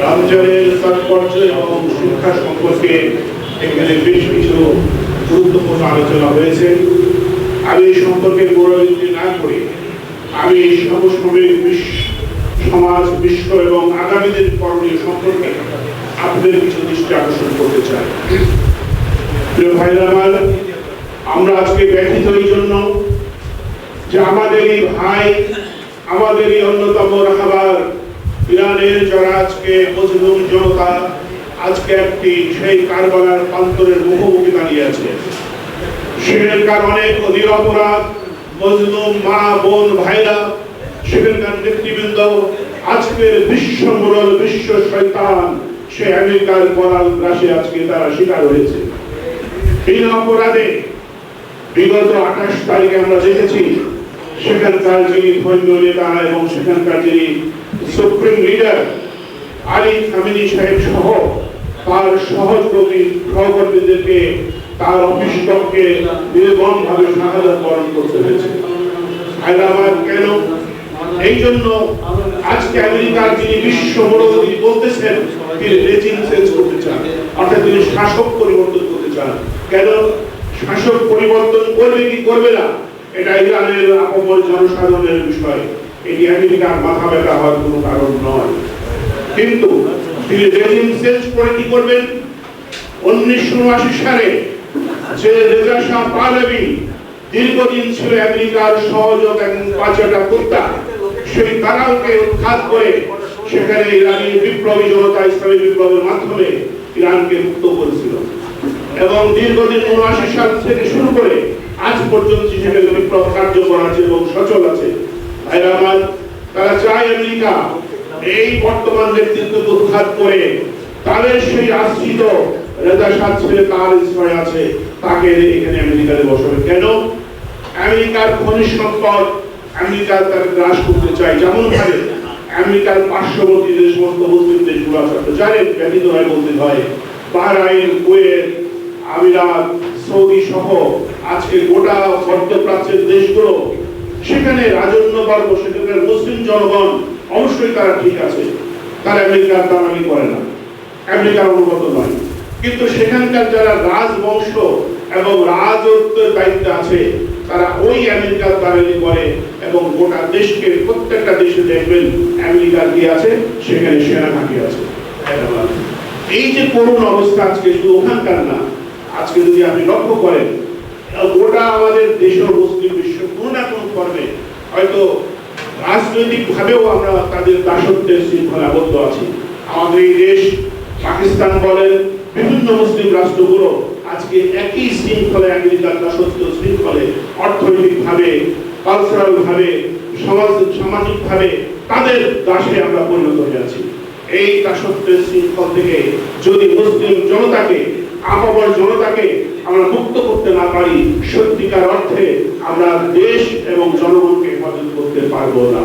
রামজানের তাৎপর্য এবং শিক্ষা সম্পর্কে এখানে বেশ কিছু গুরুত্বপূর্ণ আলোচনা হয়েছে। আমি এই সম্পর্কে পুনরাবৃত্তি না করে আমি সমসাময়িক সমাজ, বিশ্ব এবং আগামীদের করণীয় সম্পর্কে আপনাদের কিছু দৃষ্টি আকর্ষণ করতে চাই। প্রিয় ভাইরা আমার, আমরা আজকে ব্যথিত এই জন্য যে আমাদের এই ভাই, আমাদের এই অন্যতম রাহবার ইরানের যারা আজকে মজলুম জনতা আজকে একটি সেই কারবালার প্রান্তরের মুখোমুখি দাঁড়িয়ে আছে। সেখানকার অনেক নিরপরাধ মজলুম মা বোন ভাইরা, সেখানকার নেতৃবৃন্দ আজকের বিশ্ব মোড়ল, বিশ্ব শয়তান সে আমেরিকার করাল গ্রাসে আজকে তারা শিকার হয়েছে। এই অপরাধে বিগত 28 তারিখে আমরা দেখেছি সেখানকার যিনি ধর্মীয় নেতা এবং সেখানকার যিনি সুপ্রিম লিডার আলী খামেনি সাহেব সহ তার সহকর্মীদেরকে তার অফিসককে নির্মমভাবে শাহাদাত বরণ করতে হয়েছে। হায়দ্রাবাদ কেন? এই জন্য আজকে আমেরিকার যিনি বিশ্ব মোড়ল তিনি বলতেছেন তিনি রেজিম চেঞ্জ করতে চান, অর্থাৎ তিনি শাসক পরিবর্তন করতে চান। কেন শাসক পরিবর্তন করবে কি করবে না এটা ইরানের আপমর জনসাধারণের বিষয়, এটি আমেরিকার মাথা ব্যথা হওয়ার কোনো কারণ নয়। কিন্তু তিনি রেজিম চেঞ্জ করে কি করবেন? 1979 সালে যে রেজা শাহ পাহলভি দীর্ঘদিন ছিল আমেরিকার সহযোগ এবং পাঁচটা কুত্তা, সেই তারাওকে উৎখাত করে সেখানে ইরানি বিপ্লবী জনতা ইসলামী বিপ্লবের মাধ্যমে ইরানকে মুক্ত করেছিল এবং দীর্ঘদিন 79 সাল থেকে শুরু করে আজ পর্যন্ত সেখানে বিপ্লব কার্যকর আছে এবং সচল আছে। হায়দ্রাবাদ তারা চায় আমেরিকা এই বর্তমান নেতৃত্বকে উৎখাত করে তাদের সেই আশ্রিত রেজা শাহ ছেলে তার ইসরায়েল আছে তাকে এখানে আমেরিকাতে বসাবে। কেন? আমেরিকার খনিজ সম্পদ আমেরিকা তার গ্রাস করতে চায়, যেমন ভাবে আমেরিকার পার্শ্ববর্তী যে সমস্ত মুসলিম দেশগুলো আছে জানেন, ব্যতীত হয় বলতে হয় বাহরাইন, কুয়েত, আমিরাত, সৌদি সহ আজকে গোটা মধ্যপ্রাচ্যের দেশগুলো সেখানে রাজন্য বর্গ, সেখানকার মুসলিম জনগণ অবশ্যই তারা ঠিক আছে, তারা আমেরিকার দালালি করে না, আমেরিকার অনুগত নয়। কিন্তু সেখানকার যারা রাজবংশ এবং রাজত্বের দায়িত্বে আছে তারা ওই আমেরিকার দালালি করে এবং গোটা দেশকে, প্রত্যেকটা দেশে দেখবেন আমেরিকার কি আছে, সেখানে সেনা ঘাঁটি আছে। এই যে করুণ অবস্থা আজকে শুধু ওখানকার না, আজকে যদি আপনি লক্ষ্য করেন গোটা আমাদের দেশের মুসলিম বিশ্ব কোনো না কোনো কর্মে হয়তো রাজনৈতিক ভাবেও আমরা তাদের দাসত্বের শৃঙ্খলা আবদ্ধ আছি। আমাদের এই দেশ পাকিস্তান বলেন, বিভিন্ন মুসলিম রাষ্ট্রগুলো আজকে একই শৃঙ্খলে আমেরিকার দাসত্ব শৃঙ্খলে অর্থনৈতিক ভাবে, কালচারাল ভাবে, সামাজিক ভাবে তাদের দাসে আমরা পরিণত হয়ে আছি। এই দাসত্বের শৃঙ্খল থেকে যদি মুসলিম জনতাকে, আপামর জনতাকে আমরা মুক্ত করতে না পারি, সত্যিকার অর্থে আমরা দেশ এবং জনগণকে হেফাজত করতে পারবো না।